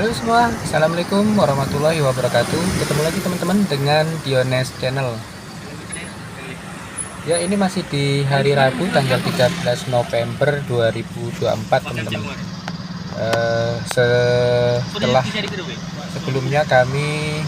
Halo semua, Assalamualaikum warahmatullahi wabarakatuh. Ketemu lagi teman-teman dengan Diones Channel. Ya, ini masih di hari Rabu tanggal 13 November 2024 teman-teman. Setelah sebelumnya kami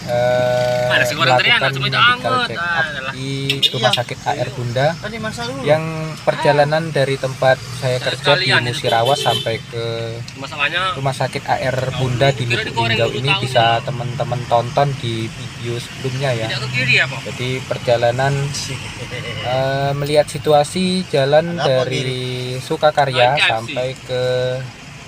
melakukan medical check up di Rumah Sakit AR Bunda yang perjalanan dari tempat saya kerja di Musirawas sampai ke Rumah Sakit AR Bunda di Lubuk Linggau ini bisa teman-teman tonton di video sebelumnya ya. Jadi perjalanan melihat situasi jalan dari Sukakarya sampai ke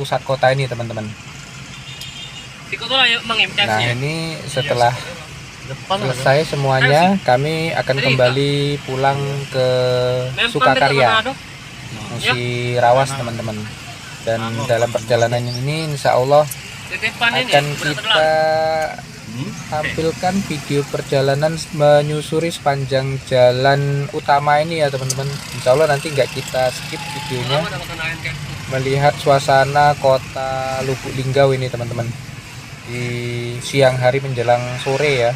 pusat kota ini teman-teman. Nah, ini setelah selesai semuanya, kami akan kembali pulang ke Sukakarya, Musirawas teman-teman. Dan dalam perjalanan ini insya Allah akan kita tampilkan video perjalanan menyusuri sepanjang jalan utama ini ya teman-teman. Insya Allah nanti nggak kita skip videonya, melihat suasana kota Lubuk Linggau ini teman-teman di siang hari menjelang sore ya.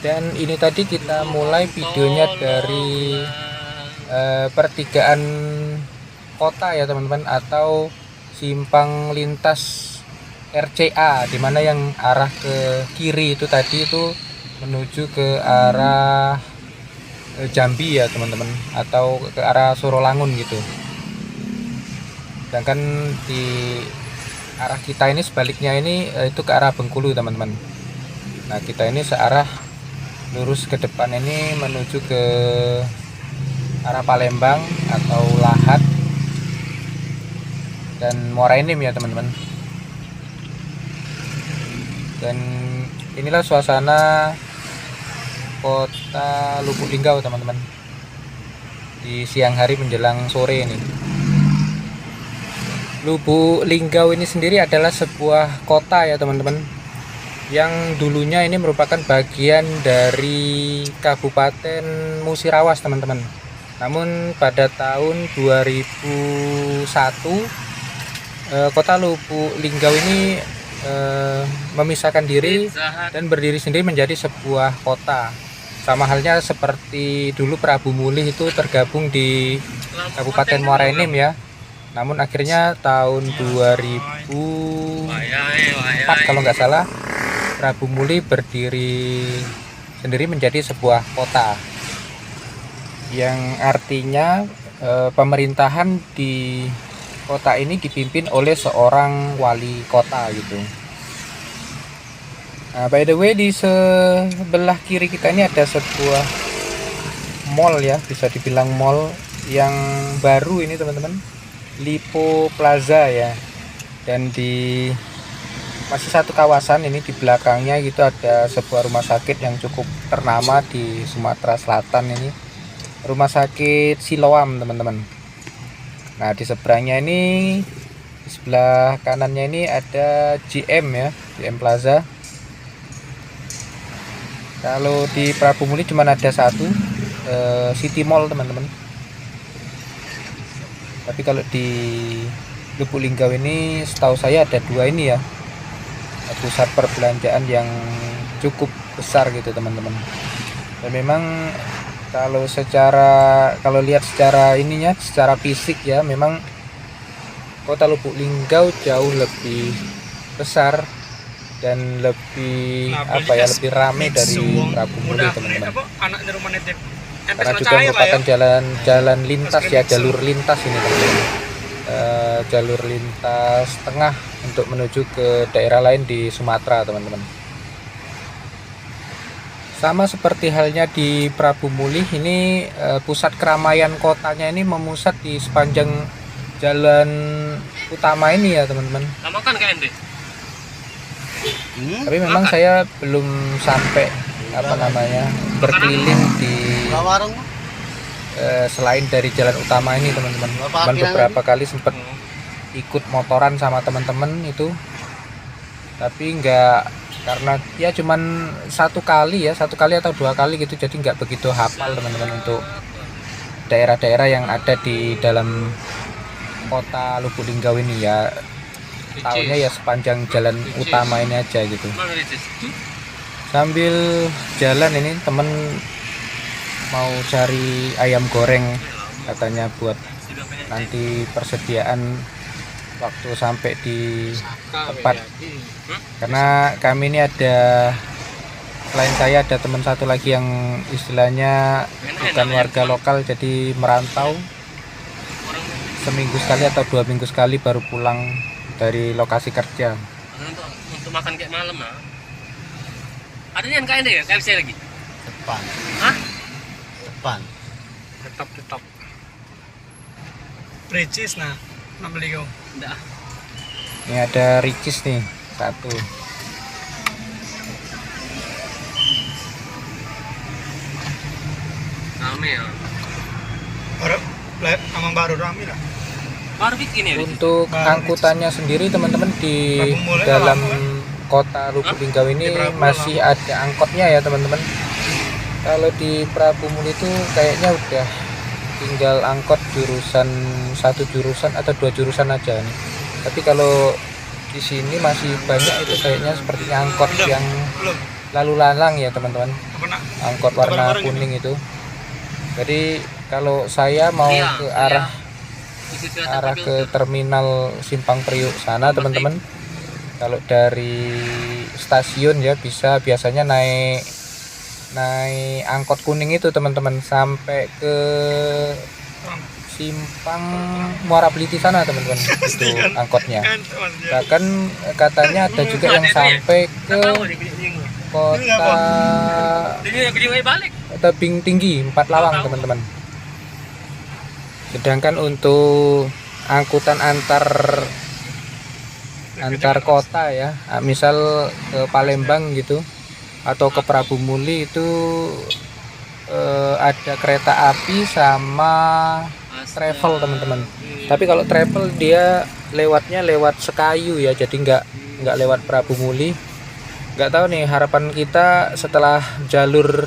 Dan ini tadi kita mulai videonya dari pertigaan kota ya teman-teman, atau simpang lintas RCA, dimana yang arah ke kiri itu tadi itu menuju ke arah Jambi ya teman-teman, atau ke arah Sorolangun gitu. Sedangkan di arah kita ini sebaliknya ini itu ke arah Bengkulu teman-teman. Nah, kita ini searah lurus ke depan ini menuju ke arah Palembang atau Lahat dan Muara Enim ya teman-teman. Dan inilah suasana kota Lubuk Linggau teman-teman di siang hari menjelang sore ini. Lubuk Linggau ini sendiri adalah sebuah kota ya teman-teman, yang dulunya ini merupakan bagian dari Kabupaten Musirawas teman-teman. Namun pada tahun 2001 kota Lubuk Linggau ini memisahkan diri dan berdiri sendiri menjadi sebuah kota. Sama halnya seperti dulu Prabu Mulih itu tergabung di Kabupaten Muara Enim ya. Namun akhirnya tahun 2004 kalau nggak salah, Prabu Muli berdiri sendiri menjadi sebuah kota, yang artinya pemerintahan di kota ini dipimpin oleh seorang wali kota gitu. Nah, by the way, di sebelah kiri kita ini ada sebuah mall ya, bisa dibilang mall yang baru ini teman-teman, Lipo Plaza ya. Dan di masih satu kawasan ini di belakangnya gitu ada sebuah rumah sakit yang cukup ternama di Sumatera Selatan ini, Rumah Sakit Siloam teman-teman. Nah, di seberangnya ini, di sebelah kanannya ini ada GM ya, GM Plaza. Kalau di Prabu Muli cuma ada satu, City Mall teman-teman. Tapi kalau di Lubuk Linggau ini setahu saya ada dua ini ya, pusat perbelanjaan yang cukup besar gitu teman-teman. Dan memang kalau lihat secara ininya, secara fisik ya, memang kota Lubuk Linggau jauh lebih besar dan lebih lebih ramai dari Prabu Muli teman-teman. Karena juga merupakan jalan lintas ya, jalur lintas ini teman-teman. Jalur lintas tengah untuk menuju ke daerah lain di Sumatera teman-teman. Sama seperti halnya di Prabu Mulih ini, pusat keramaian kotanya ini memusat di sepanjang jalan utama ini ya teman-teman. Tapi memang saya belum sampai berkeliling di selain dari jalan utama ini teman-teman. Beberapa kali sempat ikut motoran sama teman-teman itu, tapi enggak, karena ya cuman satu kali atau dua kali gitu, jadi nggak begitu hafal teman-teman untuk daerah-daerah yang ada di dalam kota Lubuk Linggau ini ya, tahunya ya sepanjang jalan utama ini aja gitu. Sambil jalan ini temen mau cari ayam goreng katanya buat nanti persediaan waktu sampai di tempat, karena kami ini ada, selain saya ada teman satu lagi yang istilahnya bukan warga lokal, jadi merantau, seminggu sekali atau 2 minggu sekali baru pulang dari lokasi kerja. Untuk makan kayak malam lah. Ada yang kayak ya KFC lagi? Depan. Hah? Depan. Tetap. Precis nah, nak beli kau. Enggak. Ini ada ricis nih satu. Rame ya. Emang baru rame lah. Baru bikin ya. Untuk angkutannya sendiri teman-teman di dalam kota Lubuk Linggau ini masih ada angkotnya ya teman-teman. Kalau di Prabu Muli itu kayaknya udah tinggal angkot jurusan 1 jurusan atau 2 jurusan aja nih. Tapi kalau di sini masih banyak itu kayaknya sepertinya angkot yang lalu lalang ya teman-teman. Angkot warna kuning itu. Jadi kalau saya mau ke arah ke terminal Simpang Priuk sana teman-teman, kalau dari stasiun ya biasanya naik angkot kuning itu teman-teman sampai ke Simpang Muara Beliti sana teman-teman, itu angkotnya. Bahkan katanya ada juga yang sampai ke kota Tebing Tinggi 4 Lawang teman-teman. Sedangkan untuk angkutan antar kota ya, misal ke Palembang gitu atau ke Prabu Muli itu ada kereta api sama travel teman-teman. Tapi kalau travel dia lewatnya lewat Sekayu ya, jadi nggak lewat Prabu Muli. Nggak tahu nih, harapan kita setelah jalur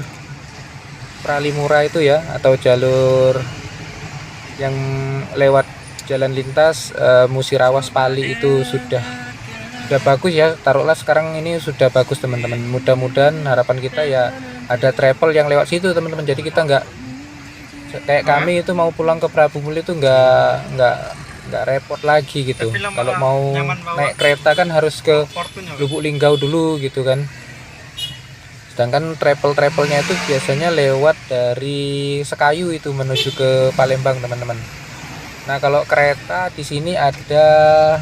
Pralimura itu ya, atau jalur yang lewat jalan lintas Musirawas Pali itu sudah bagus ya, taruhlah sekarang ini sudah bagus teman-teman. Mudah-mudahan harapan kita ya ada travel yang lewat situ teman-teman, jadi kita nggak kayak kami itu mau pulang ke Prabu Muli itu nggak repot lagi gitu. Kalau mau naik kereta kan harus ke Lubuk Linggau dulu gitu kan. Sedangkan travelnya itu biasanya lewat dari Sekayu itu menuju ke Palembang teman-teman. Nah kalau kereta di sini ada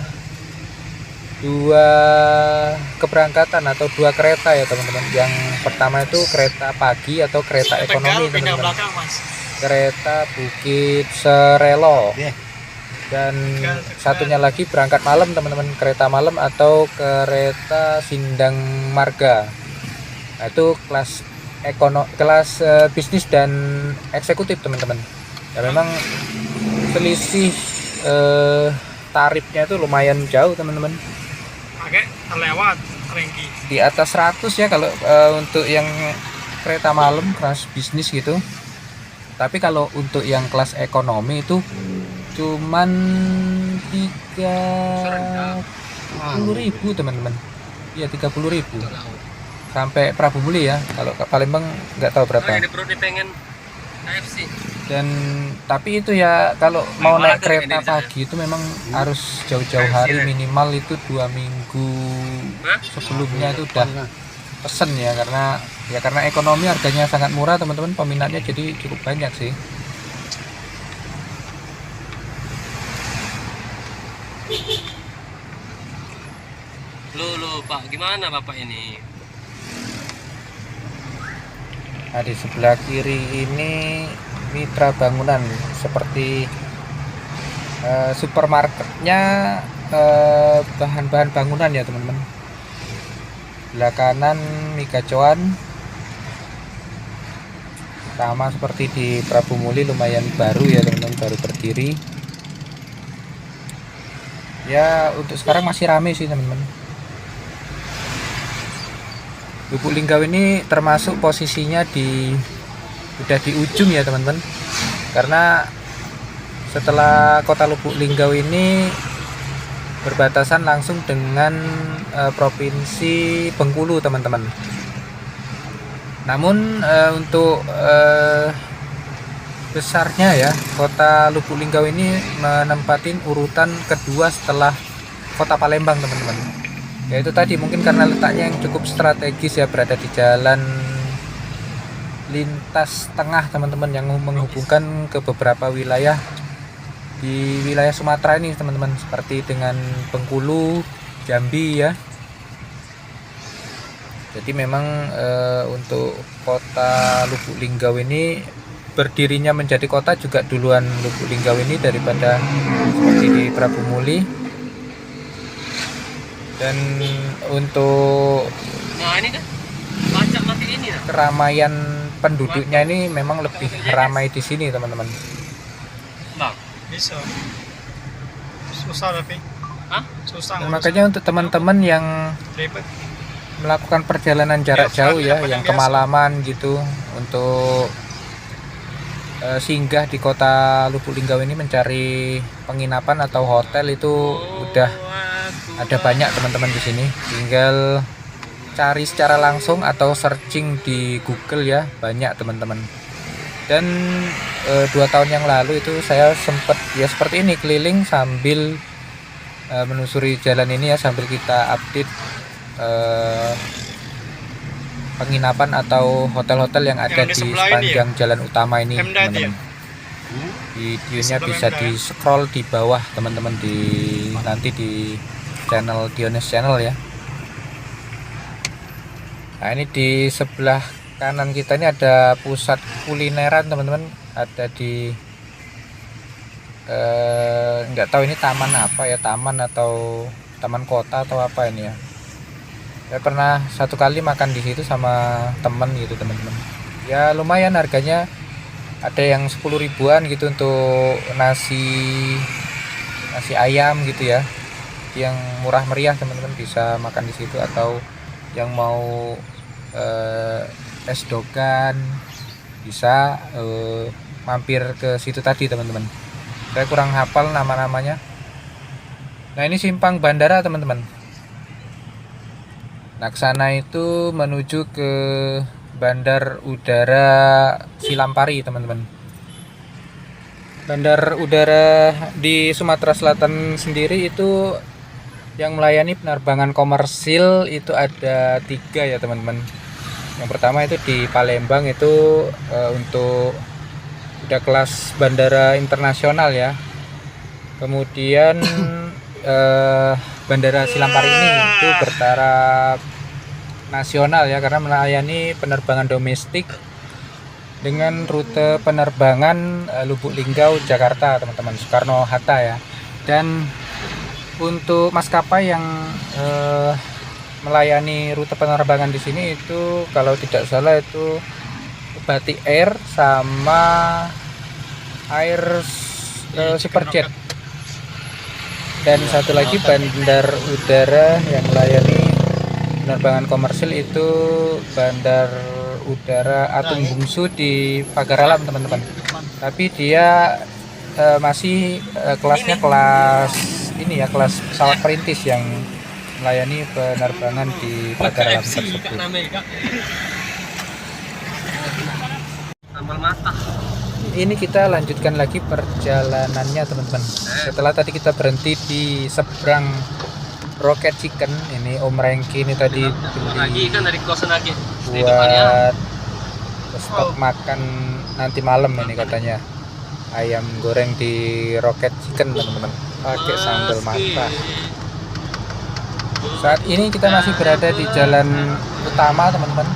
2 keberangkatan atau 2 kereta ya teman-teman. Yang pertama itu kereta pagi atau kereta ekonomi teman-teman. Kereta Bukit Serelo. Dan satunya lagi berangkat malam teman-teman, kereta malam atau kereta Sindang Marga. Nah, itu kelas bisnis dan eksekutif teman-teman. Ya memang selisih tarifnya itu lumayan jauh teman-teman. Pakai terlewat ringki. Di atas 100 ya kalau untuk yang kereta malam kelas bisnis gitu. Tapi kalau untuk yang kelas ekonomi itu cuman 30.000 teman-teman. Iya 30.000 sampai Prabu Muli ya. Kalau ke Palembang nggak tahu berapa. Dan tapi itu ya kalau mau naik kereta pagi itu memang harus jauh-jauh hari, minimal itu 2 minggu sebelumnya itu udah pesen ya, karena ekonomi harganya sangat murah teman-teman, peminatnya jadi cukup banyak sih. Loh Pak, gimana Bapak ini? Nah di sebelah kiri ini mitra bangunan, seperti supermarketnya bahan-bahan bangunan ya teman-teman. Sebelah kanan Mika Coan, sama seperti di Prabu Muli, lumayan baru ya teman-teman, baru berdiri ya. Untuk sekarang masih rame sih teman-teman. Lubuk Linggau ini termasuk posisinya udah di ujung ya teman-teman, karena setelah kota Lubuk Linggau ini berbatasan langsung dengan provinsi Bengkulu teman-teman. Namun untuk besarnya ya, kota Lubuk Linggau ini menempatin urutan kedua setelah kota Palembang teman-teman. Yaitu tadi mungkin karena letaknya yang cukup strategis ya, berada di jalan lintas tengah teman-teman yang menghubungkan ke beberapa wilayah di wilayah Sumatera ini teman-teman, seperti dengan Bengkulu, Jambi ya. Jadi memang untuk kota Lubuk Linggau ini berdirinya menjadi kota juga duluan Lubuk Linggau ini daripada seperti di Prabu Muli. Dan untuk Nah ini kan pajak mati ini lah. keramaian penduduknya ini memang lebih ramai di sini teman-teman. Bang. Bisa. Susah tapi. Hah? Susah. Dan makanya untuk teman-teman yang ribet. melakukan perjalanan jarak jauh ya, yang kemalaman gitu, untuk singgah di kota Lubuk Linggau ini mencari penginapan atau hotel itu udah ada banyak teman-teman di sini. Tinggal cari secara langsung atau searching di Google ya, banyak teman-teman. Dan 2 tahun yang lalu itu saya sempat ya seperti ini, keliling sambil menelusuri jalan ini ya, sambil kita update penginapan atau hotel-hotel yang ada Yang di di sebelah ini sepanjang jalan utama ini Pemda teman-teman. Videonya Di bisa sebelah di scroll di bawah teman-teman, di nanti di channel Diones Channel ya. Nah ini di sebelah kanan kita ini ada pusat kulineran teman-teman, ada di nggak tahu ini taman apa ya, taman atau taman kota atau apa ini ya. Saya pernah satu kali makan di situ sama temen gitu teman-teman. Ya lumayan harganya, ada yang 10 ribuan gitu untuk nasi ayam gitu ya. Yang murah meriah teman-teman bisa makan di situ, atau yang mau es dogan bisa mampir ke situ tadi teman-teman. Saya kurang hafal nama-namanya. Nah ini simpang bandara teman-teman. Nah kesana itu menuju ke Bandar Udara Silampari teman-teman. Bandar udara di Sumatera Selatan sendiri itu yang melayani penerbangan komersil itu ada 3 ya teman-teman. Yang pertama itu di Palembang, itu untuk udah kelas bandara internasional ya. Kemudian Bandara Silampari ini itu bertaraf nasional ya, karena melayani penerbangan domestik dengan rute penerbangan Lubuk Linggau Jakarta teman-teman, Soekarno Hatta ya. Dan untuk maskapai yang melayani rute penerbangan di sini itu kalau tidak salah itu Batik Air sama Air Superjet. Dan satu lagi bandar udara yang melayani penerbangan komersil itu Bandar Udara Atung Bungsu di Pagar Alam teman-teman. Tapi dia masih kelasnya kelas ini ya, kelas pesawat perintis yang melayani penerbangan di Pagar Alam tersebut. Sambal mata. Ini kita lanjutkan lagi perjalanannya teman-teman. Setelah tadi kita berhenti di seberang Rocket Chicken, ini Om Rengki ini tadi Lagi kan dari kosan lagi. buat stok makan nanti malam ini katanya. Ayam goreng di Rocket Chicken teman-teman, pakai sambal mata. Saat ini kita masih berada di jalan utama teman-teman,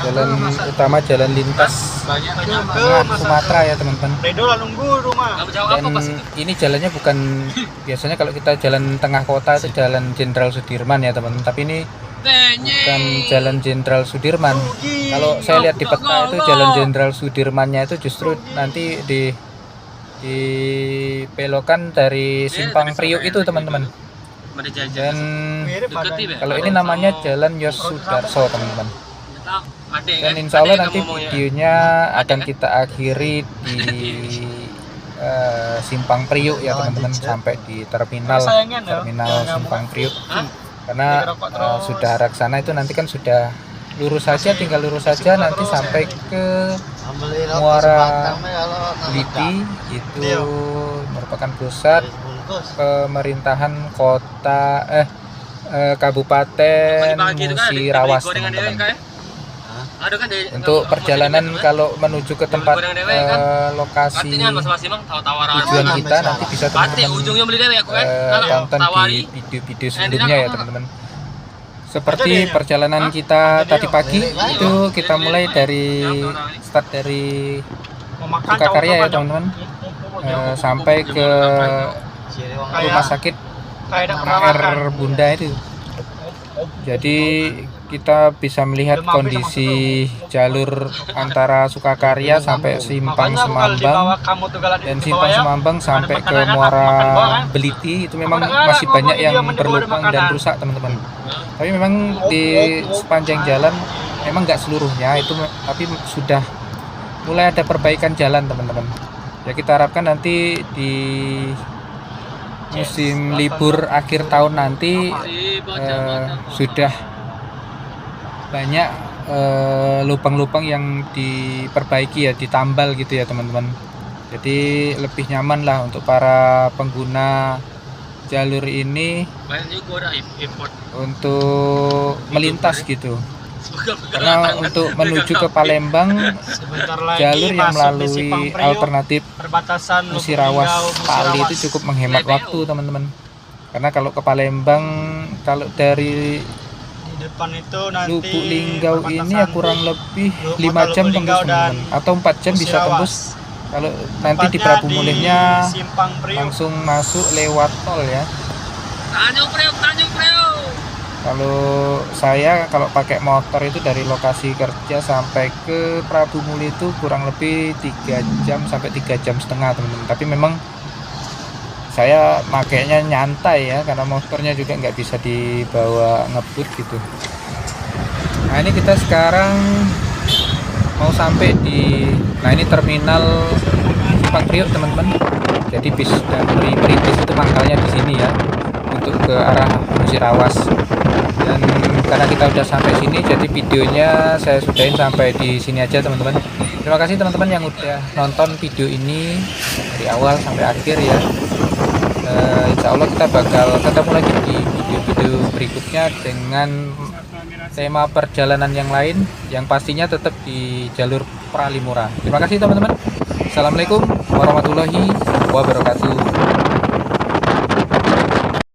jalan utama, jalan lintas tengah Sumatera ya teman-teman. Redo lah nunggu rumah. Kamu jawab Dan apa pas itu? ini jalannya bukan biasanya kalau kita jalan tengah kota itu jalan Jenderal Sudirman ya teman-teman, tapi ini bukan jalan Jenderal Sudirman. Kalau saya lihat di peta itu jalan Jenderal Sudirmannya itu justru nanti dibelokan dari Simpang Priuk itu teman-teman. Ada jajan. Dan Mirip badan. kalau ini namanya Jalan Yos Sudarso teman-teman. Dan insya Allah nanti videonya akan kita akhiri di Simpang Priuk ya teman-teman, sampai di terminal Simpang Priuk. Karena sudah arah ke sana itu nanti kan sudah lurus saja, tinggal lurus saja nanti sampai ke Muara Liti. Itu merupakan pusat pemerintahan kota Kabupaten Musirawas teman-teman. Untuk perjalanan kalau menuju ke tempat lokasi tujuan kita nanti bisa teman-teman tonton di video-video sebelumnya ya teman-teman. Seperti perjalanan kita tadi pagi itu kita mulai dari start dari Sukakarya ya teman-teman, sampai ke rumah sakit AR Bunda itu. Jadi kita bisa melihat kondisi jalur antara Sukakarya sampai Simpang Semambang, dan Simpang Semambang sampai ke Muara Beliti itu memang masih banyak yang berlubang dan rusak teman-teman. Tapi memang di sepanjang jalan memang nggak seluruhnya itu, tapi sudah mulai ada perbaikan jalan teman-teman. Ya kita harapkan nanti di musim libur akhir tahun nanti sudah banyak lubang-lubang yang diperbaiki ya, ditambal gitu ya teman-teman. Jadi lebih nyaman lah untuk para pengguna jalur ini untuk melintas gitu. Karena untuk menuju ke Palembang jalur yang melalui alternatif Musirawas Pali itu cukup menghemat waktu teman-teman. Karena kalau ke Palembang, kalau dari depan itu nanti Lubuk Linggau ini ya kurang lebih 5 jam tembus teman-teman, atau 4 jam bisa tembus. Kalau nanti di Prabu Mulihnya langsung masuk lewat tol ya. Tanjung Priok. Kalau saya kalau pakai motor itu dari lokasi kerja sampai ke Prabu Mulih itu kurang lebih 3 jam sampai 3 jam setengah teman-teman. Tapi memang saya makainya nyantai ya, karena motornya juga nggak bisa dibawa ngebut gitu. Nah ini kita sekarang mau sampai di, nah ini terminal Simpang Priok teman-teman. Jadi bis dari Perintis itu pangkalnya di sini ya, untuk ke arah Musirawas. Dan karena kita udah sampai sini, jadi videonya saya sudahin sampai di sini aja teman-teman. Terima kasih teman-teman yang udah nonton video ini dari awal sampai akhir ya. Insya Allah kita bakal ketemu lagi di video-video berikutnya dengan tema perjalanan yang lain, yang pastinya tetap di jalur Pralimura. Terima kasih teman-teman. Assalamualaikum warahmatullahi wabarakatuh.